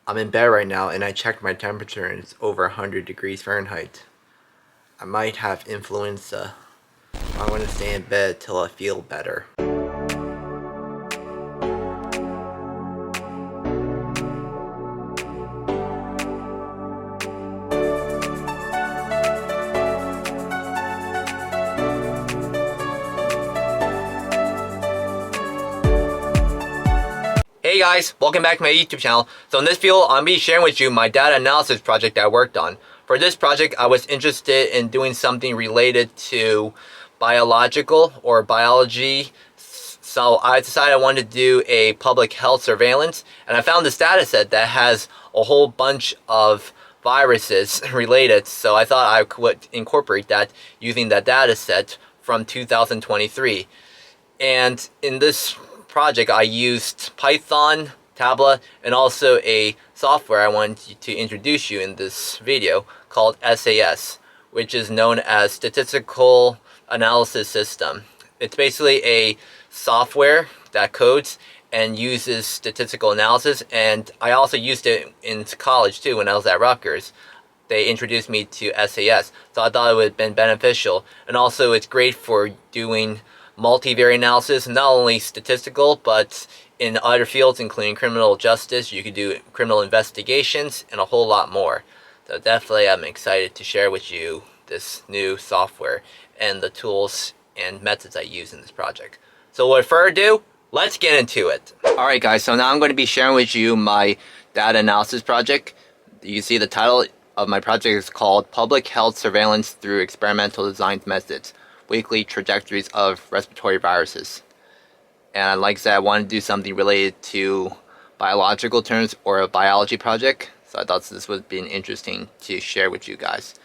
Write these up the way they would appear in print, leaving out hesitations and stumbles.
I'm in bed right now and I checked my temperature and it's over 100 degrees Fahrenheit. I might have influenza. I'm going to stay in bed till I feel better. Hey guys, welcome back to my YouTube channel. So in this video, I'm going to be sharing with you my data analysis project I worked on. For this project, I was interested in doing something related to biological or biology. So I decided I wanted to do a public health surveillance, and I found this data set that has a whole bunch of viruses related. So I thought I could incorporate that using that data set from 2023. And in this project, I used Python, Tableau, and also a software I wanted to introduce you in this video called SAS, which is known as Statistical Analysis System. It's basically a software that codes and uses statistical analysis, and I also used it in college too when I was at Rutgers. They introduced me to SAS, so I thought it would have been beneficial. And also it's great for doing multivariate analysis, not only statistical, but in other fields, including criminal justice. You could do criminal investigations and a whole lot more. So definitely I'm excited to share with you this new software and the tools and methods I use in this project. So without further ado, let's get into it. Alright guys, so now I'm going to be sharing with you my data analysis project. You see the title of my project is called Public Health Surveillance Through Experimental Design Methods. Weekly Trajectories of Respiratory Viruses. And like I said, I wanted to do something related to biological terms or a biology project, so I thought this would be interesting to share with you guys.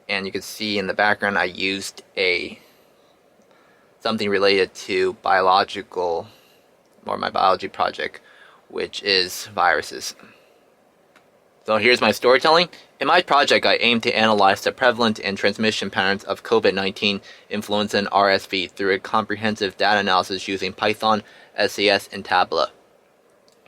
And you can see in the background I used something related to biological, or my biology project, which is viruses. So here's my storytelling. In my project, I aim to analyze the prevalence and transmission patterns of COVID-19, influenza, and RSV through a comprehensive data analysis using Python, SAS, and Tableau.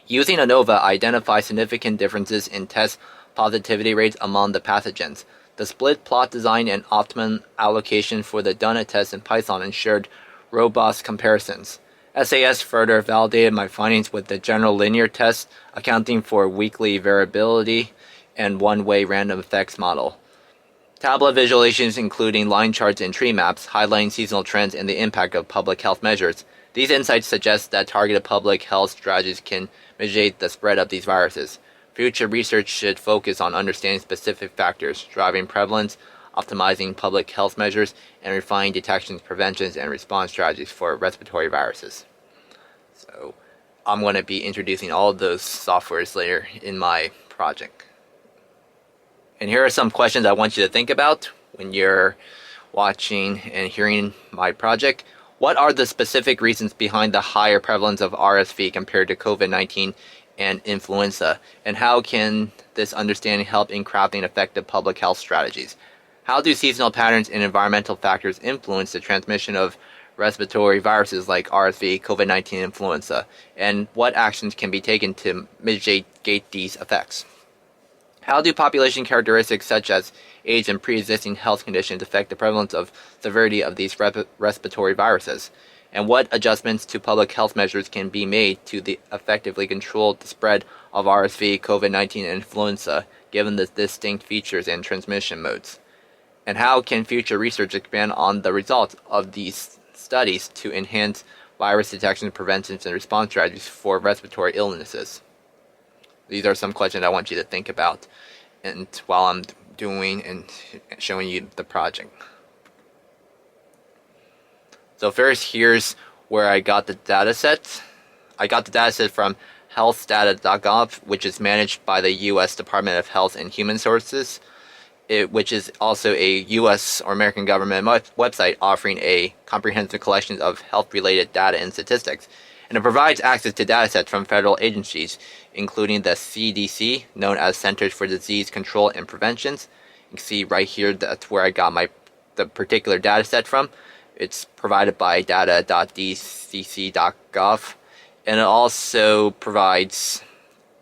Using ANOVA, I identify significant differences in test positivity rates among the pathogens. The split plot design and optimum allocation for the Dunnett test in Python ensured robust comparisons. SAS further validated my findings with the general linear test, accounting for weekly variability and one-way random effects model. Tableau visualizations including line charts and tree maps, highlighting seasonal trends and the impact of public health measures. These insights suggest that targeted public health strategies can mitigate the spread of these viruses. Future research should focus on understanding specific factors driving prevalence, optimizing public health measures, and refining detections, preventions, and response strategies for respiratory viruses. So I'm going to be introducing all of those softwares later in my project. And here are some questions I want you to think about when you're watching and hearing my project. What are the specific reasons behind the higher prevalence of RSV compared to COVID-19 and influenza? And how can this understanding help in crafting effective public health strategies? How do seasonal patterns and environmental factors influence the transmission of respiratory viruses like RSV, COVID-19, and influenza? And what actions can be taken to mitigate these effects? How do population characteristics such as age and pre-existing health conditions affect the prevalence of severity of these respiratory viruses? And what adjustments to public health measures can be made to effectively control the spread of RSV, COVID-19, and influenza, given the distinct features and transmission modes? And how can future research expand on the results of these studies to enhance virus detection, prevention, and response strategies for respiratory illnesses? These are some questions I want you to think about and while I'm doing and showing you the project. So first, here's where I got the data set. I got the data set from healthdata.gov, which is managed by the U.S. Department of Health and Human Services, which is also a U.S. or American government website offering a comprehensive collection of health-related data and statistics. And it provides access to datasets from federal agencies, including the CDC, known as Centers for Disease Control and Prevention. You can see right here, that's where I got the particular dataset from. It's provided by data.gov, and it also provides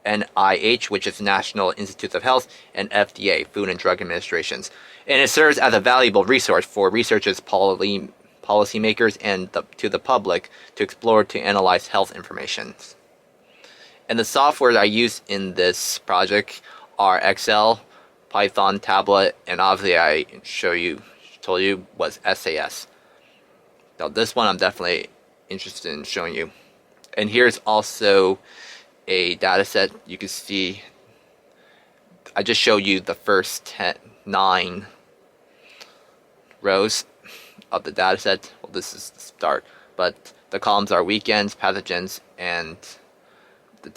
NIH, which is National Institutes of Health, and FDA, Food and Drug Administrations. And it serves as a valuable resource for researchers, policymakers, and to the public to explore to analyze health information. And the software that I use in this project are Excel, Python, Tablet, and obviously I told you was SAS. Now this one I'm definitely interested in showing you. And here's also a data set. You can see I just showed you the first 9 rows of the data set. Well, this is the start, but the columns are weekends, pathogens, and the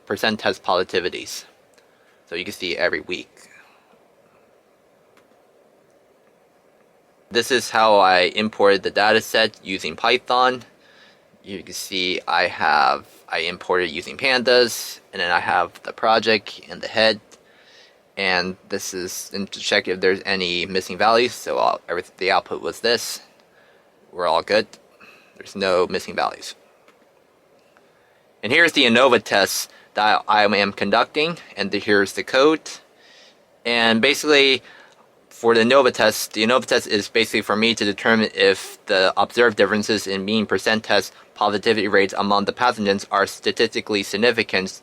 percent test positivities. So you can see every week. This is how I imported the data set using Python. You can see I imported using pandas, and then I have the project and the head, and this is to check if there's any missing values. So the output was this. We're all good. There's no missing values. And here's the ANOVA test that I am conducting, and here's the code. And basically, for the ANOVA test is basically for me to determine if the observed differences in mean percent test positivity rates among the pathogens are statistically significant.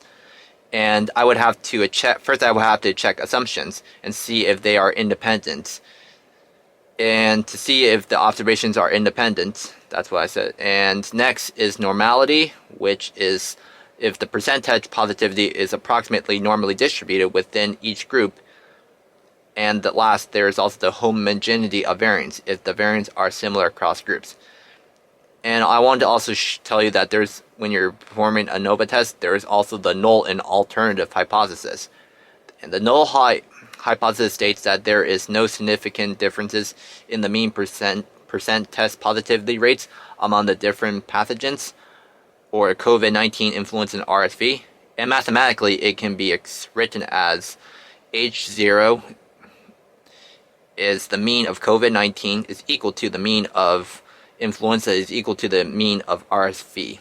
And I would have to check, first I would have to check assumptions and see if they are independent. And to see if the observations are independent, that's what I said. And next is normality, which is if the percentage positivity is approximately normally distributed within each group. And the last, there is also the homogeneity of variance, if the variants are similar across groups. And I wanted to also tell you that when you're performing a ANOVA test, there is also the null and alternative hypothesis. And the null hypothesis states that there is no significant differences in the mean percent test positivity rates among the different pathogens, or COVID-19, influenza, and RSV. And mathematically, it can be written as H0 is the mean of COVID-19 is equal to the mean of influenza is equal to the mean of RSV.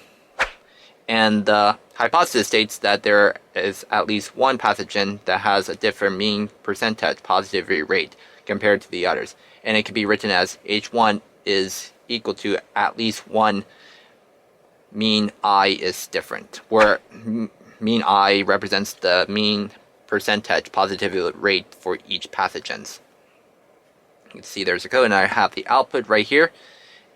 And the hypothesis states that there is at least one pathogen that has a different mean percentage positivity rate compared to the others. And it can be written as H1 is equal to at least one mean I is different, where mean I represents the mean percentage positivity rate for each pathogens. You can see there's a code, and I have the output right here.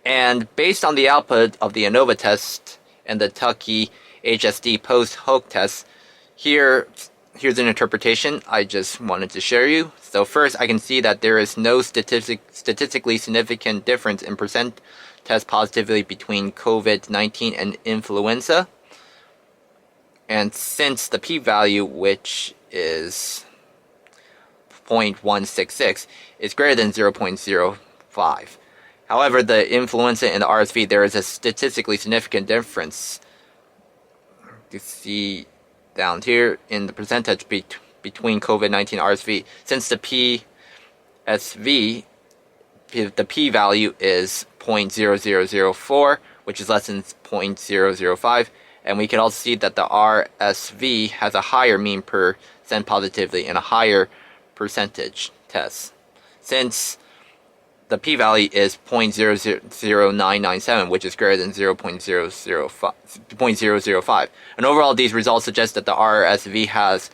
And based on the output of the ANOVA test and the Tucky HSD post-hoc test, here's an interpretation I just wanted to share you. So first, I can see that there is no statistically significant difference in percent test positivity between COVID-19 and influenza. And since the p-value, which is 0.166, is greater than 0.05. However, the influenza and the RSV, there is a statistically significant difference. You see down here in the percentage between COVID-19 and RSV. Since the PSV, the p-value is 0.0004, which is less than 0.005, and we can also see that the RSV has a higher mean percent positivity and a higher percentage test. Since the p-value is 0.00997, which is greater than 0.005. And overall, these results suggest that the RSV has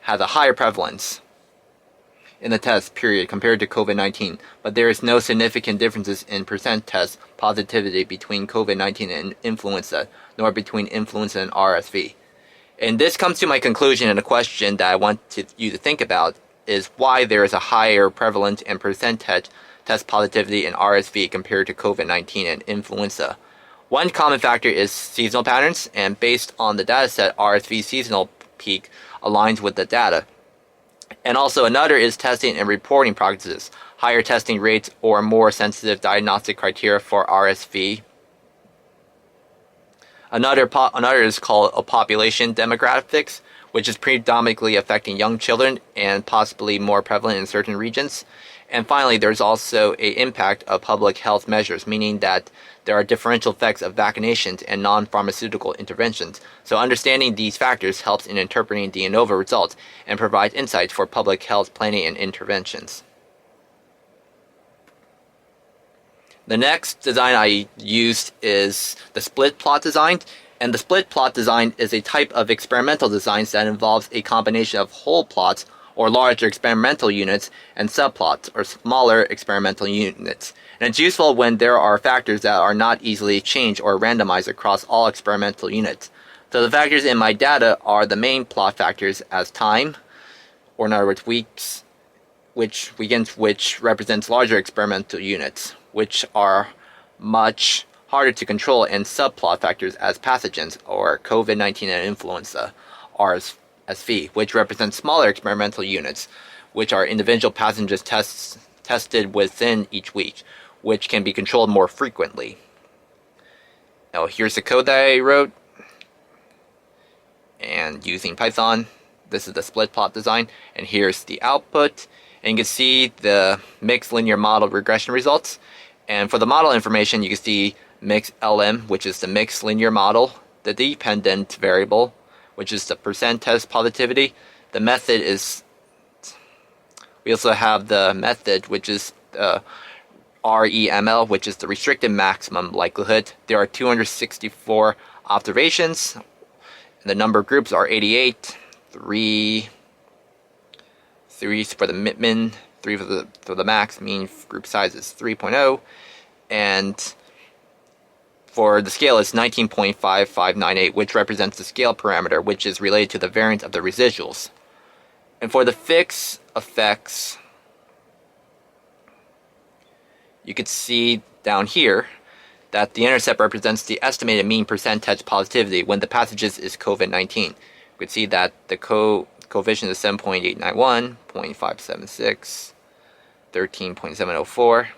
a higher prevalence in the test period compared to COVID-19, but there is no significant differences in percent test positivity between COVID-19 and influenza, nor between influenza and RSV. And this comes to my conclusion, and a question that I want you to think about is why there is a higher prevalence and percentage test positivity in RSV compared to COVID-19 and influenza. One common factor is seasonal patterns, and based on the dataset, RSV seasonal peak aligns with the data. And also another is testing and reporting practices, higher testing rates or more sensitive diagnostic criteria for RSV. Another is called a population demographics, which is predominantly affecting young children and possibly more prevalent in certain regions. And finally, there's also an impact of public health measures, meaning that there are differential effects of vaccinations and non-pharmaceutical interventions. So understanding these factors helps in interpreting the ANOVA results and provides insights for public health planning and interventions. The next design I used is the split plot design. And the split plot design is a type of experimental designs that involves a combination of whole plots or larger experimental units and subplots or smaller experimental units. And it's useful when there are factors that are not easily changed or randomized across all experimental units. So the factors in my data are the main plot factors as time, or in other words weeks, which represents larger experimental units, which are much harder to control, and subplot factors as pathogens, or COVID-19 and influenza, RSV, which represents smaller experimental units, which are individual pathogens tested within each week, which can be controlled more frequently. Now here's the code that I wrote, and using Python, this is the split plot design, and here's the output, and you can see the mixed linear model regression results. And for the model information, you can see mixed LM, which is the mixed linear model, the dependent variable, which is the percent test positivity. The method is, we also have the method, which is REML, which is the restricted maximum likelihood. There are 264 observations. The number of groups are 88, 3 for the min, 3 for the max. Mean group size is 3.0, and for the scale is 19.5598, which represents the scale parameter, which is related to the variance of the residuals. And for the fixed effects, you could see down here that the intercept represents the estimated mean percent test positivity when the pathogen is COVID-19. You could see that the coefficient is 7.891, 0.576, 13.704.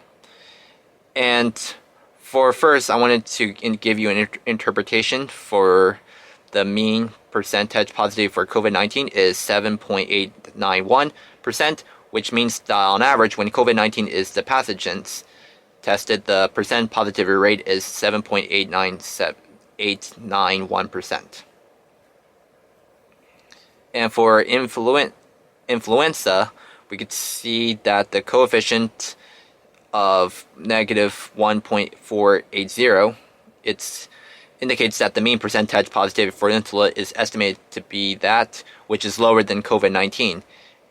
And for first, I wanted to give you an interpretation for the mean percentage positivity for COVID-19 is 7.891%, which means that on average, when COVID-19 is the pathogens tested, the percent positivity rate is 7.891%. And for influenza, we could see that the coefficient of negative 1.480, it indicates that the mean percentage positivity for influenza is estimated to be that, which is lower than COVID-19.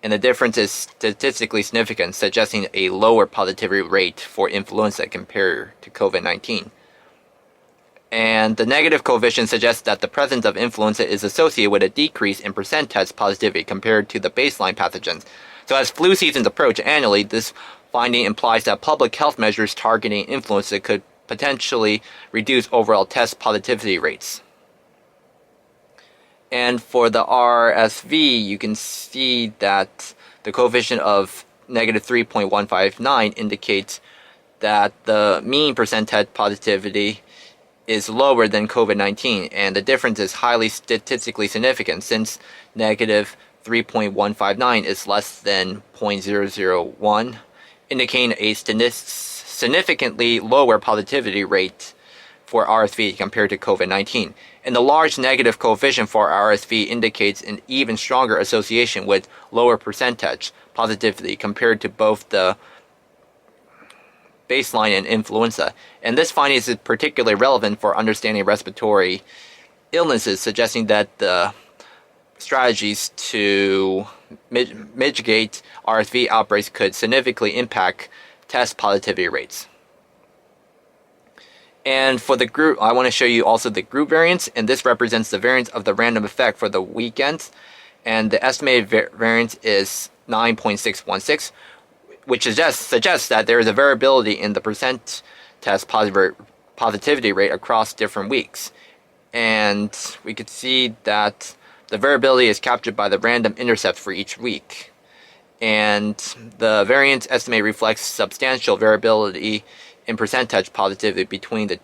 And the difference is statistically significant, suggesting a lower positivity rate for influenza compared to COVID-19. And the negative coefficient suggests that the presence of influenza is associated with a decrease in percent test positivity compared to the baseline pathogens. So as flu seasons approach annually, this finding implies that public health measures targeting influenza could potentially reduce overall test positivity rates. And for the RSV, you can see that the coefficient of negative 3.159 indicates that the mean percentage positivity is lower than COVID-19, and the difference is highly statistically significant since negative 3.159 is less than 0.001, indicating a significantly lower positivity rate for RSV compared to COVID-19. And the large negative coefficient for RSV indicates an even stronger association with lower percentage positivity compared to both the baseline and influenza. And this finding is particularly relevant for understanding respiratory illnesses, suggesting that the strategies to mitigate RSV outbreaks could significantly impact test positivity rates. And for the group, I want to show you also the group variance, and this represents the variance of the random effect for the weekends, and the estimated variance is 9.616, which suggests that there is a variability in the percent test positivity rate across different weeks. And we could see that the variability is captured by the random intercepts for each week. And the variance estimate reflects substantial variability in percentage positivity between the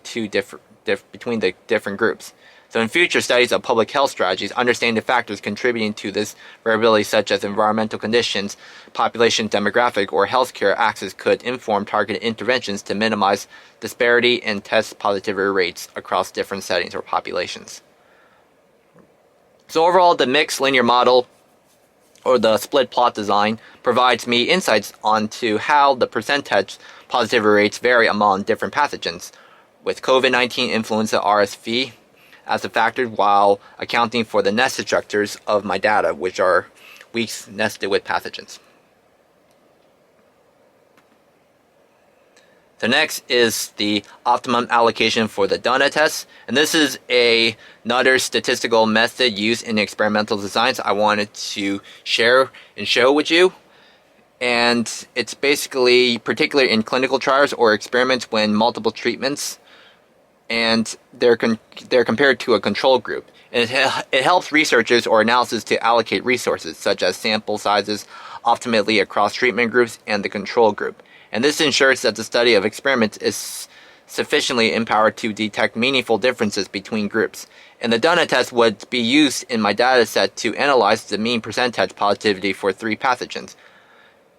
different groups. So in future studies of public health strategies, understanding the factors contributing to this variability such as environmental conditions, population demographic, or healthcare access could inform targeted interventions to minimize disparity in test positivity rates across different settings or populations. So overall, the mixed linear model or the split plot design provides me insights onto how the percentage positivity rates vary among different pathogens, with COVID-19, influenza, RSV as a factor, while accounting for the nested structures of my data, which are weeks nested with pathogens. So next is the optimum allocation for the Dunnett test, and this is another statistical method used in experimental designs I wanted to share and show with you. And it's basically particularly in clinical trials or experiments when multiple treatments and they're compared to a control group. And it helps researchers or analysis to allocate resources such as sample sizes optimally across treatment groups and the control group. And this ensures that the study of experiments is sufficiently empowered to detect meaningful differences between groups. And the Dunnett test would be used in my dataset to analyze the mean percentage positivity for 3 pathogens,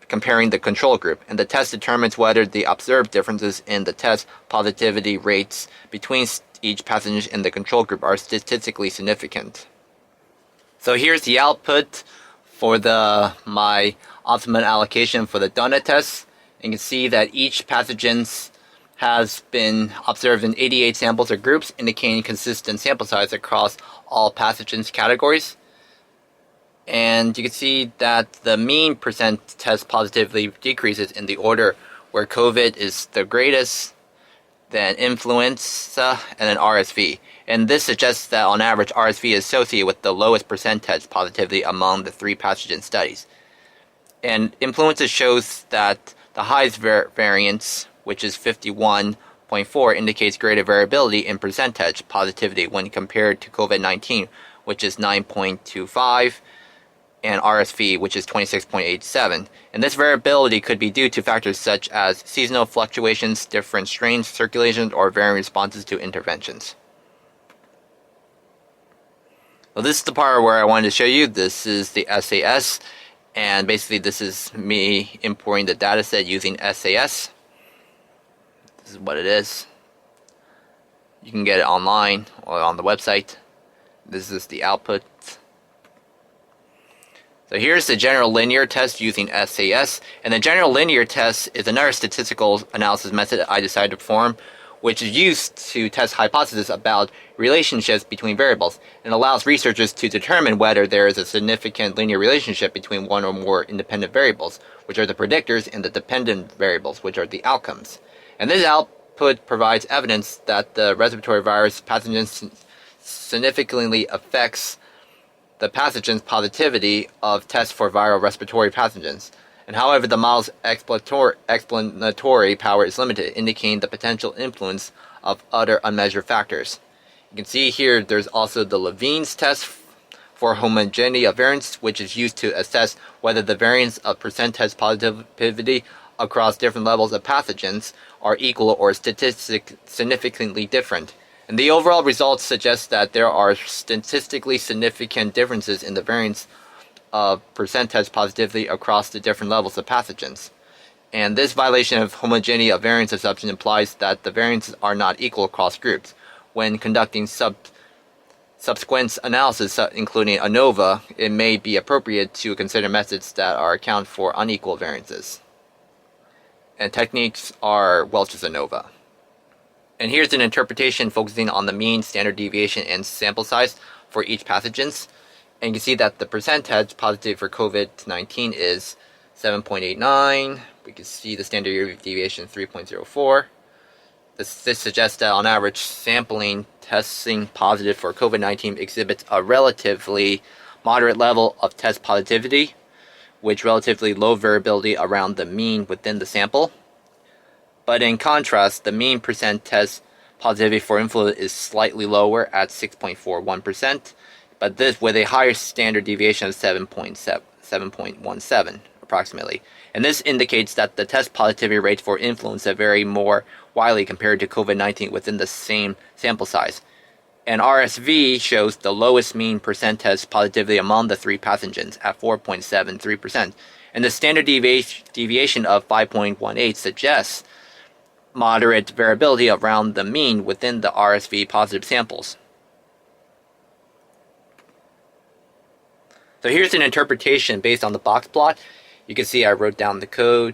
comparing the control group, and the test determines whether the observed differences in the test positivity rates between each pathogen and the control group are statistically significant. So here's the output for my optimum allocation for the Dunnett test. You can see that each pathogen has been observed in 88 samples or groups, indicating consistent sample size across all pathogens categories. And you can see that the mean percent test positively decreases in the order where COVID is the greatest, then influenza, and then RSV. And this suggests that on average RSV is associated with the lowest percent test positivity among the 3 pathogen studies. And influenza shows that the highest variance, which is 51.4, indicates greater variability in percentage positivity when compared to COVID-19, which is 9.25. And RSV, which is 26.87. And this variability could be due to factors such as seasonal fluctuations, different strains, circulations, or varying responses to interventions. So this is the part where I wanted to show you. This is the SAS, and basically this is me importing the dataset using SAS. This is what it is. You can get it online or on the website. This is the output. So here's the general linear test using SAS, and the general linear test is another statistical analysis method I decided to perform, which is used to test hypotheses about relationships between variables, and allows researchers to determine whether there is a significant linear relationship between one or more independent variables, which are the predictors, and the dependent variables, which are the outcomes. And this output provides evidence that the respiratory virus pathogen significantly affects the pathogen's positivity of tests for viral respiratory pathogens. And however, the model's explanatory power is limited, indicating the potential influence of other unmeasured factors. You can see here there's also the Levene's test for homogeneity of variance, which is used to assess whether the variance of percentage positivity across different levels of pathogens are equal or statistically significantly different. And the overall results suggest that there are statistically significant differences in the variance of percentage positivity across the different levels of pathogens. And this violation of homogeneity of variance assumption implies that the variances are not equal across groups. When conducting subsequent analysis, including ANOVA, it may be appropriate to consider methods that account for unequal variances. And techniques are Welch's ANOVA. And here's an interpretation focusing on the mean, standard deviation, and sample size for each pathogens. And you can see that the percentage positive for COVID-19 is 7.89. We can see the standard deviation 3.04. This suggests that on average, sampling testing positive for COVID-19 exhibits a relatively moderate level of test positivity, with relatively low variability around the mean within the sample. But in contrast, the mean percent test positivity for influenza is slightly lower at 6.41%, but this with a higher standard deviation of 7.17 approximately. And this indicates that the test positivity rates for influenza vary more widely compared to COVID-19 within the same sample size. And RSV shows the lowest mean percent test positivity among the 3 pathogens at 4.73%. And the standard deviation of 5.18 suggests moderate variability around the mean within the RSV positive samples. So here's an interpretation based on the box plot. You can see I wrote out the code,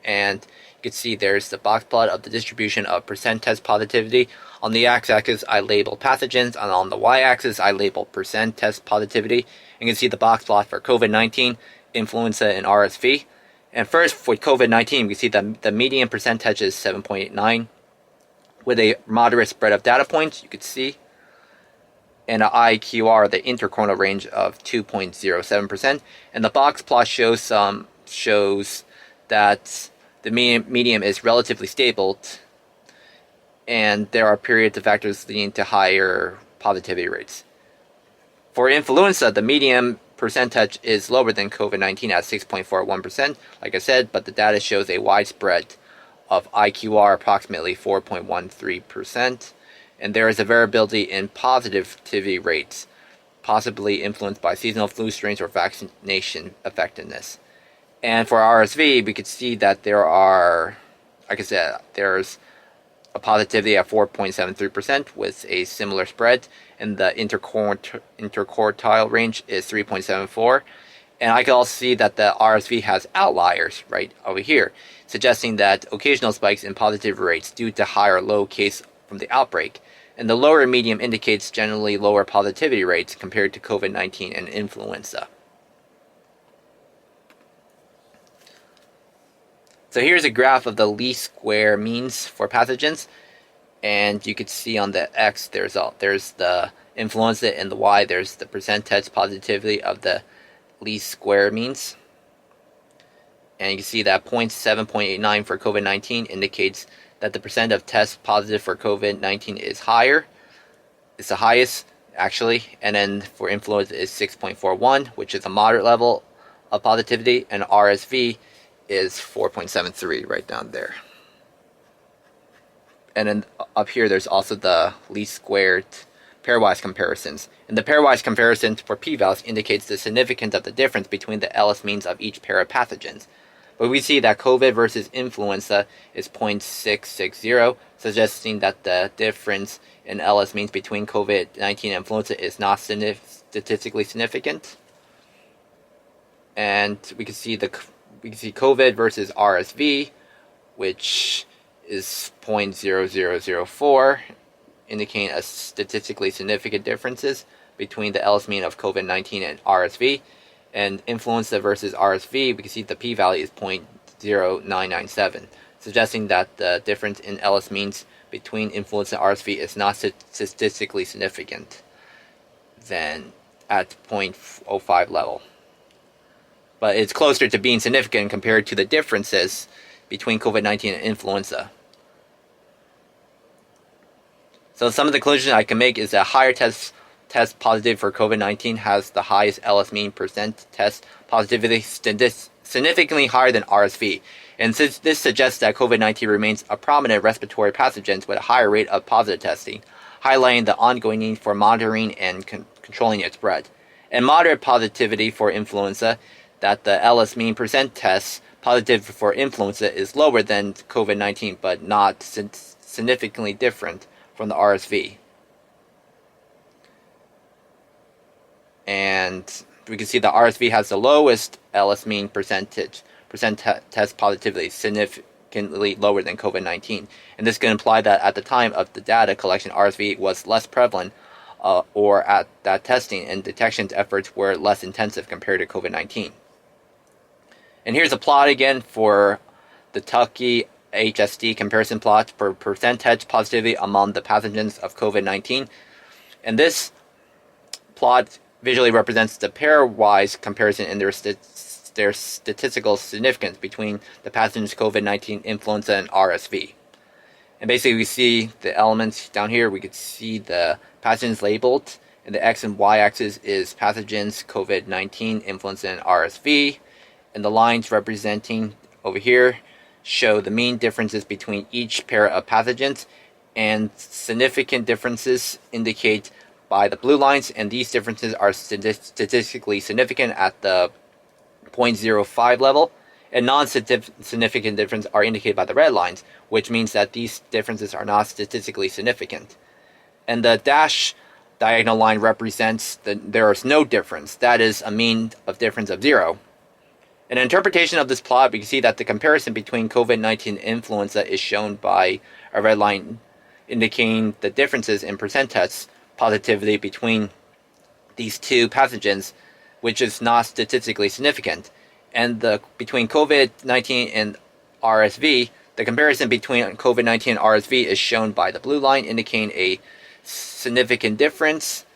and you can see there's the box plot of the distribution of percent test positivity. On the x-axis, I labeled pathogens, and on the y-axis, I labeled percent test positivity. You can see the box plot for COVID-19, influenza, and RSV. And first, for COVID-19, we see that the median percentage is 7.89, with a moderate spread of data points, you could see, and an IQR, the intercornal range of 2.07%. And the box plot shows that the medium is relatively stable, and there are periods of factors leading to higher positivity rates. For influenza, the median percentage is lower than COVID-19 at 6.41%, like I said, but the data shows a widespread of IQR approximately 4.13%, and there is a variability in positivity rates, possibly influenced by seasonal flu strains or vaccination effectiveness. And for RSV, we could see that there are, like I said, there's a positivity at 4.73% with a similar spread, and the interquartile range is 3.74. And I can also see that the RSV has outliers right over here, suggesting that occasional spikes in positivity rates due to high or low case from the outbreak. And the lower medium indicates generally lower positivity rates compared to COVID-19 and influenza. So here's a graph of the least square means for pathogens, and you could see on the X there's the influenza, and the Y there's the percent test positivity of the least square means. And you can see that 7.89 for COVID-19 indicates that the percent of tests positive for COVID-19 is higher. It's the highest, actually. And then for influenza is 6.41, which is a moderate level of positivity, and RSV is 4.73 right down there. And then up here there's also the least squared pairwise comparisons. And the pairwise comparison for p-values indicates the significance of the difference between the LS means of each pair of pathogens. But we see that COVID versus influenza is 0.660, suggesting that the difference in LS means between COVID-19 and influenza is not statistically significant. And we can see COVID versus RSV, which is 0.0004, indicating a statistically significant differences between the LS mean of COVID-19 and RSV. And influenza versus RSV, we can see the p-value is 0.0997, suggesting that the difference in LS means between influenza and RSV is not statistically significant than at 0.05 level. But it's closer to being significant compared to the differences between COVID-19 and influenza. So some of the conclusions I can make is that higher test positive for COVID-19 has the highest LS mean percent test positivity, significantly higher than RSV. And this suggests that COVID-19 remains a prominent respiratory pathogen with a higher rate of positive testing, highlighting the ongoing need for monitoring and controlling its spread. And moderate positivity for influenza, that the LS mean percent test positive for influenza is lower than COVID-19, but not significantly different from the RSV. And we can see the RSV has the lowest LS mean percent test positivity, significantly lower than COVID-19. And this can imply that at the time of the data collection, RSV was less prevalent, or at that testing and detection efforts were less intensive compared to COVID-19. And here's a plot again for the Tuckey HSD comparison plot for percentage positivity among the pathogens of COVID-19. And this plot visually represents the pairwise comparison in their statistical significance between the pathogens COVID-19, influenza, and RSV. And basically we see the elements down here. We could see the pathogens labeled, and the X and Y axis is pathogens COVID-19, influenza, and RSV. And the lines representing over here show the mean differences between each pair of pathogens. and significant differences indicate by the blue lines, and these differences are statistically significant at the 0.05 level, and non-significant differences are indicated by the red lines, which means that these differences are not statistically significant. And the dash diagonal line represents that there is no difference, that is a mean of difference of 0. In an interpretation of this plot, we can see that the comparison between COVID-19 influenza is shown by a red line indicating the differences in percent test positivity between these two pathogens, which is not statistically significant. And between COVID-19 and RSV, the comparison between COVID-19 and RSV is shown by the blue line indicating a significant difference,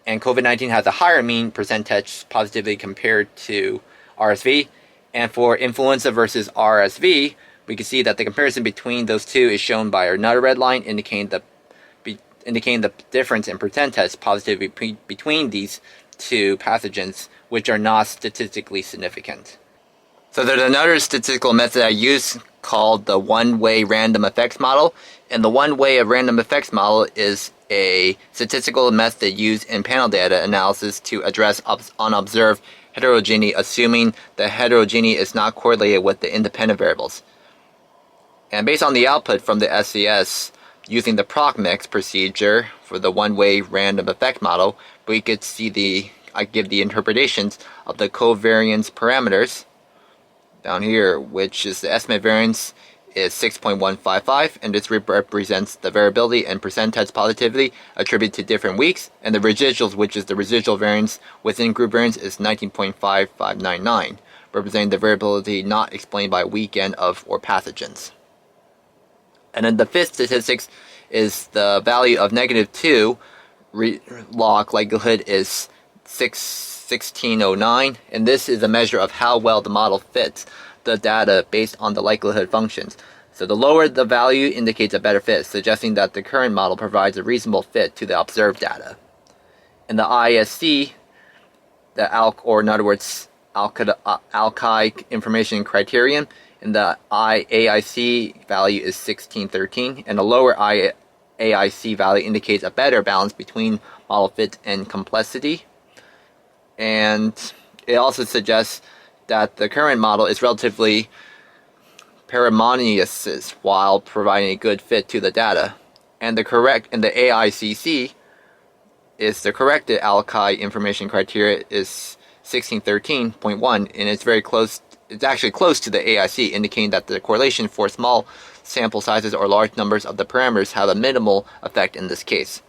and COVID-19 has a higher mean percentage positivity compared to RSV. And for influenza versus RSV, we can see that the comparison between those two is shown by another red line indicating the difference in percentage positivity between these two pathogens, which are not statistically significant. So there's another statistical method I use called the one-way random effects model. And the one-way random effects model is a statistical method used in panel data analysis to address unobserved heterogeneity, assuming the heterogeneity is not correlated with the independent variables. And based on the output from the SCS, using the PROC-mix procedure for the one-way random effect model, we could see I give the interpretations of the covariance parameters down here, which is the estimate variance is 6.155, and this represents the variability and percentage positivity attributed to different weeks, and the residuals, which is the residual variance within group variance, is 19.5599, representing the variability not explained by weekend of or pathogens. And then the fifth statistics is the value of -2 log likelihood is 1609, and this is a measure of how well the model fits the data based on the likelihood functions. So the lower the value indicates a better fit, suggesting that the current model provides a reasonable fit to the observed data. In the ISC, or in other words, alki information criterion, and the AIC value is 1613, and the lower AIC value indicates a better balance between model fit and complexity. And it also suggests that the current model is relatively parsimonious while providing a good fit to the data. And the AICC is the corrected alki information criteria is 1613.1, and it's very close. It's actually close to the AIC, indicating that the correlation for small sample sizes or large numbers of the parameters have a minimal effect in this case.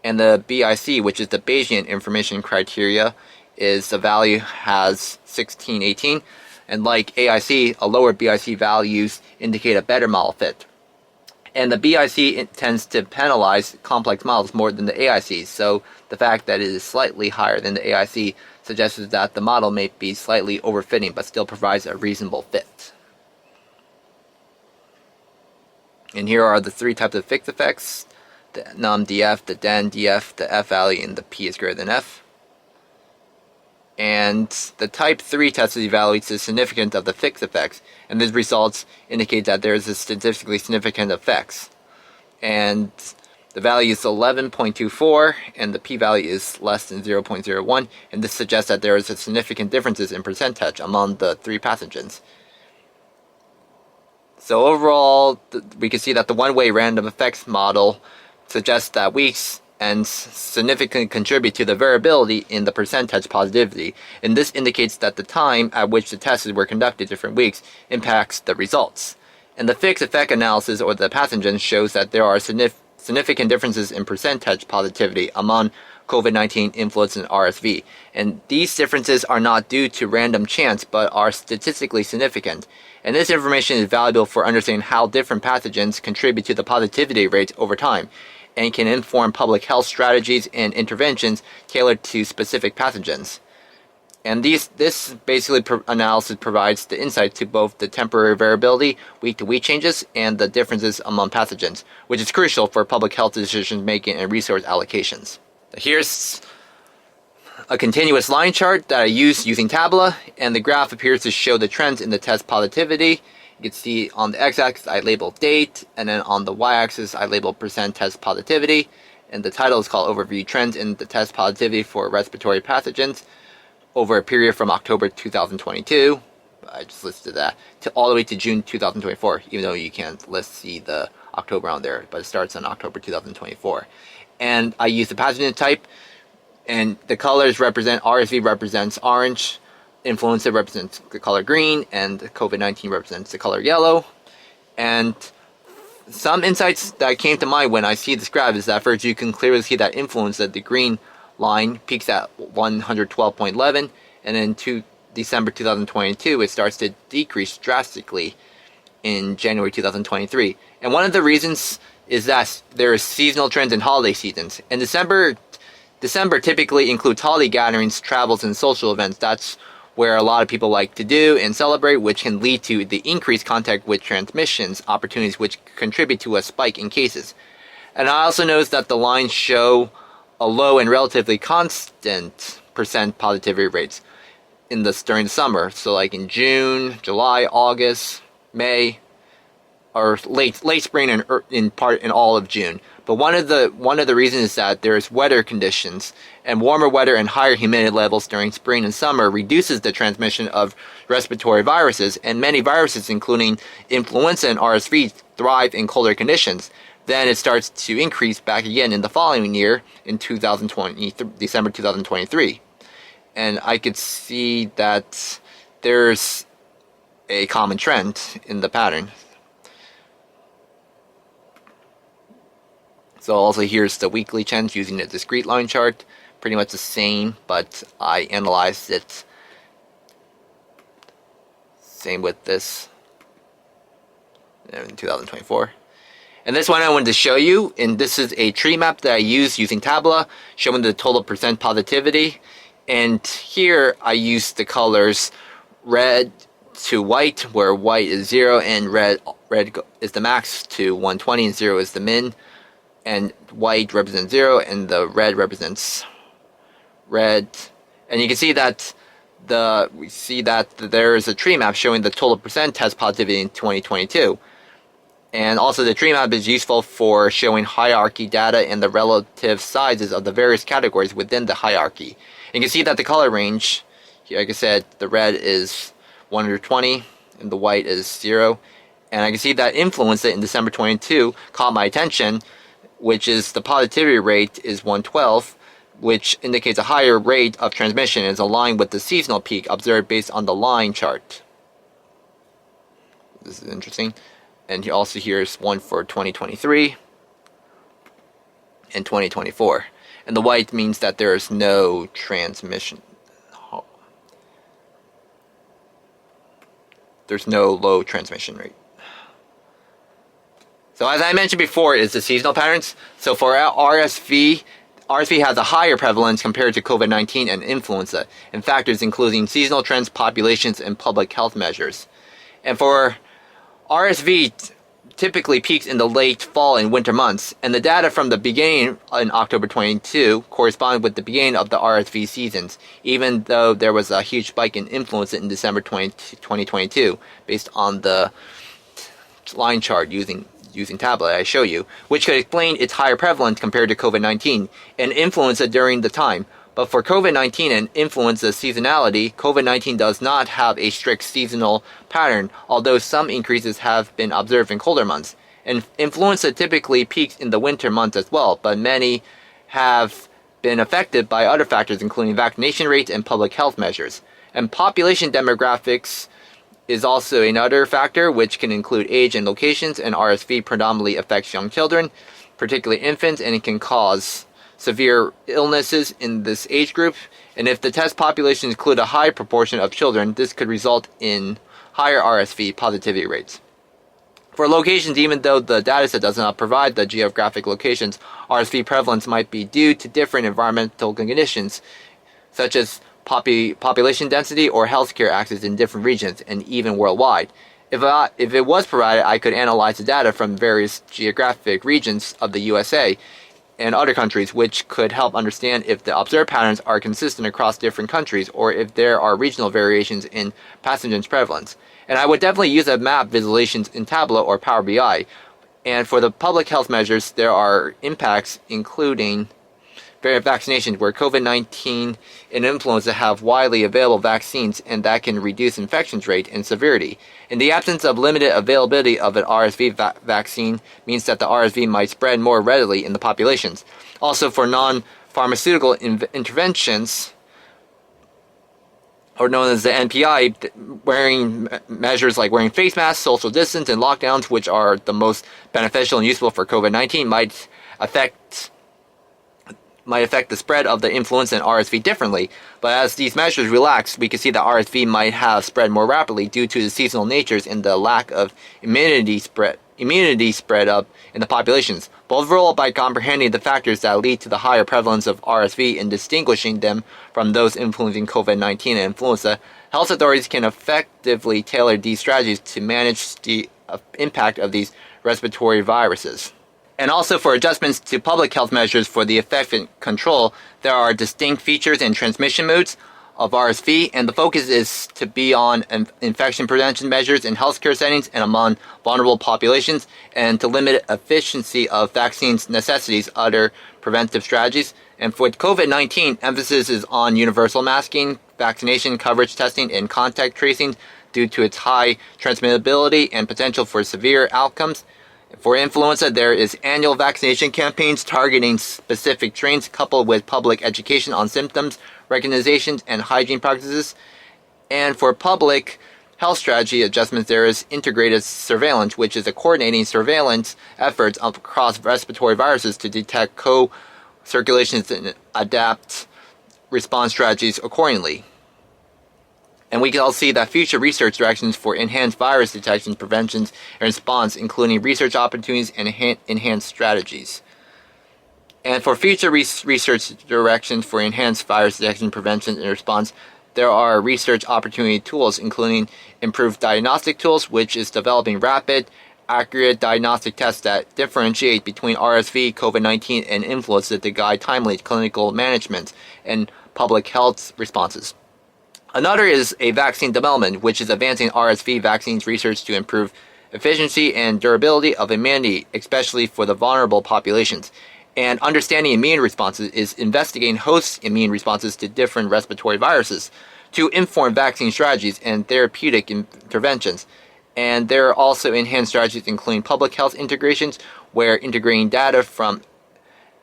And the BIC, which is the Bayesian information criteria, is the value has 1618, and like AIC, a lower BIC values indicate a better model fit. And the BIC tends to penalize complex models more than the AIC, so the fact that it is slightly higher than the AIC suggests that the model may be slightly overfitting but still provides a reasonable fit. And here are the three types of fixed effects: the num-df, the den-df, the f value, and the p is greater than f. And the type 3 test evaluates the significance of the fixed effects, and these results indicate that there is a statistically significant effects. And the value is 11.24, and the p-value is less than 0.01, and this suggests that there is a significant differences in percentage among the three pathogens. So overall, we can see that the one-way random effects model suggests that weeks and significantly contribute to the variability in the percentage positivity, and this indicates that the time at which the tests were conducted different weeks impacts the results. And the fixed effect analysis, or the pathogens, shows that there are significant differences in percentage positivity among COVID-19, influenza, and RSV, and these differences are not due to random chance but are statistically significant. And this information is valuable for understanding how different pathogens contribute to the positivity rates over time, and can inform public health strategies and interventions tailored to specific pathogens. And this basically analysis provides the insight to both the temporary variability, week-to-week changes, and the differences among pathogens, which is crucial for public health decision making and resource allocations. Here's a continuous line chart that I used using Tableau, and the graph appears to show the trends in the test positivity, You can see on the x-axis I label date, and then on the y-axis I label percent test positivity, and the title is called Overview Trends in the Test Positivity for Respiratory Pathogens over a period from October 2022. I just listed that to all the way to June 2024, even though you can't see the October on there, but it starts on October 2024. And I use the pathogen type, and the colors represent, RSV represents orange, influenza represents the color green, and COVID-19 represents the color yellow. And some insights that came to mind when I see this graph is that first, you can clearly see that influenza, the green line, peaks at 112.11, and then to December 2022, it starts to decrease drastically in January 2023. And one of the reasons is that there are seasonal trends in holiday seasons. And December typically includes holiday gatherings, travels, and social events. That's where a lot of people like to do and celebrate, which can lead to the increased contact with transmissions opportunities, which contribute to a spike in cases. And I also noticed that the lines show a low and relatively constant percent positivity rates during the summer. So like in June, July, August, May, or late spring and in all of June. But one of the reasons is that there's weather conditions, and warmer weather and higher humidity levels during spring and summer reduces the transmission of respiratory viruses, and many viruses, including influenza and RSV, thrive in colder conditions. Then it starts to increase back again in the following year, in December 2023. And I could see that there's a common trend in the pattern. So also here's the weekly trends using a discrete line chart. Pretty much the same, but I analyzed it. Same with this in 2024. And this one I wanted to show you, and this is a tree map that I use using Tableau, showing the total percent positivity. And here I use the colors red to white, where white is 0 and red is the max to 120 and 0 is the min. And white represents 0 and the red represents red. And you can see that there is a tree map showing the total percent test positivity in 2022. And also the tree map is useful for showing hierarchy data and the relative sizes of the various categories within the hierarchy. And you can see that the color range, like I said, the red is 120 and the white is 0. And I can see that influenza in December 22 caught my attention, which is the positivity rate is 112, which indicates a higher rate of transmission and is aligned with the seasonal peak observed based on the line chart. This is interesting. And here's one for 2023 and 2024. And the white means that there is no transmission. There's no low transmission rate. So as I mentioned before, is the seasonal patterns. So for RSV has a higher prevalence compared to COVID-19 and influenza, and factors including seasonal trends, populations, and public health measures. And for RSV typically peaks in the late fall and winter months, and the data from the beginning in October 22 correspond with the beginning of the RSV seasons, even though there was a huge spike in influenza in December 2022, based on the line chart using Tableau I show you, which could explain its higher prevalence compared to COVID-19 and influenza during the time. But for COVID-19 and influenza seasonality, COVID-19 does not have a strict seasonal pattern, although some increases have been observed in colder months. And influenza typically peaks in the winter months as well, but many have been affected by other factors, including vaccination rates and public health measures. And population demographics is also another factor, which can include age and locations, and RSV predominantly affects young children, particularly infants, and it can cause severe illnesses in this age group. And if the test population include a high proportion of children, this could result in higher RSV positivity rates. For locations, even though the dataset does not provide the geographic locations, RSV prevalence might be due to different environmental conditions, such as population density or healthcare access in different regions and even worldwide. If it was provided, I could analyze the data from various geographic regions of the USA and other countries, which could help understand if the observed patterns are consistent across different countries or if there are regional variations in pathogens prevalence. And I would definitely use a map visualizations in Tableau or Power BI. And for the public health measures, there are impacts including vaccinations, where COVID-19 and influenza have widely available vaccines, and that can reduce infection rate and severity. In the absence of limited availability of an RSV vaccine means that the RSV might spread more readily in the populations. Also, for non-pharmaceutical interventions, or known as the NPI, wearing measures like wearing face masks, social distance, and lockdowns, which are the most beneficial and useful for COVID-19, might affect the spread of the influenza and RSV differently. But as these measures relax, we can see that RSV might have spread more rapidly due to the seasonal natures and the lack of immunity spread up in the populations. But overall, by comprehending the factors that lead to the higher prevalence of RSV and distinguishing them from those influencing COVID-19 and influenza, health authorities can effectively tailor these strategies to manage the impact of these respiratory viruses. And also, for adjustments to public health measures for the effective control, there are distinct features and transmission modes of RSV, and the focus is to be on infection prevention measures in healthcare settings and among vulnerable populations, and to limit efficiency of vaccines necessities other preventive strategies. And for COVID-19, emphasis is on universal masking, vaccination coverage testing, and contact tracing due to its high transmissibility and potential for severe outcomes. For influenza, there is annual vaccination campaigns targeting specific strains, coupled with public education on symptoms, recognition, and hygiene practices. And for public health strategy adjustments, there is integrated surveillance, which is a coordinating surveillance efforts across respiratory viruses to detect co-circulations and adapt response strategies accordingly. And we can all see that future research directions for enhanced virus detection, prevention, and response, including research opportunities and enhanced strategies. And for future research directions for enhanced virus detection, prevention, and response, there are research opportunity tools, including improved diagnostic tools, which is developing rapid, accurate diagnostic tests that differentiate between RSV, COVID-19, and influenza to guide timely clinical management and public health responses. Another is a vaccine development, which is advancing RSV vaccines research to improve efficiency and durability of immunity, especially for the vulnerable populations. And understanding immune responses is investigating host immune responses to different respiratory viruses to inform vaccine strategies and therapeutic interventions. And there are also enhanced strategies including public health integrations, where integrating data from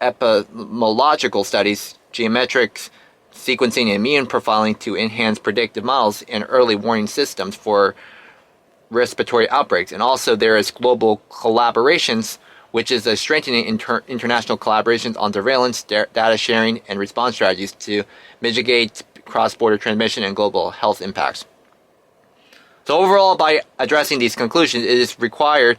epidemiological studies, geometrics, sequencing, and immune profiling to enhance predictive models and early warning systems for respiratory outbreaks. And also there is global collaborations, which is a strengthening international collaborations on surveillance, data sharing, and response strategies to mitigate cross-border transmission and global health impacts. So overall, by addressing these conclusions, it requires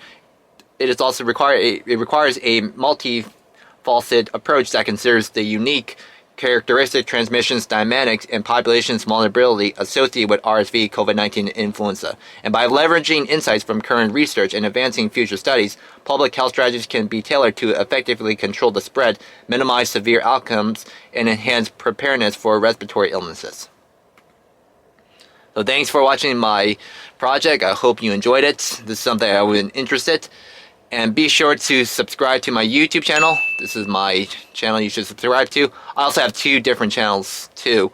a multi-faceted approach that considers the unique characteristic, transmissions, dynamics, and population's vulnerability associated with RSV, COVID-19, and influenza. And by leveraging insights from current research and advancing future studies, public health strategies can be tailored to effectively control the spread, minimize severe outcomes, and enhance preparedness for respiratory illnesses. So thanks for watching my project. I hope you enjoyed it. This is something I was interested in. And be sure to subscribe to my YouTube channel. This is my channel you should subscribe to. I also have two different channels too.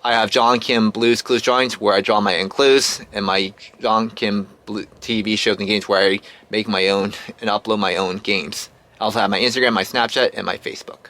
I have John Kim Blues Clues Drawings, where I draw my own clues, and my John Kim TV shows and games, where I make my own and upload my own games. I also have my Instagram, my Snapchat, and my Facebook.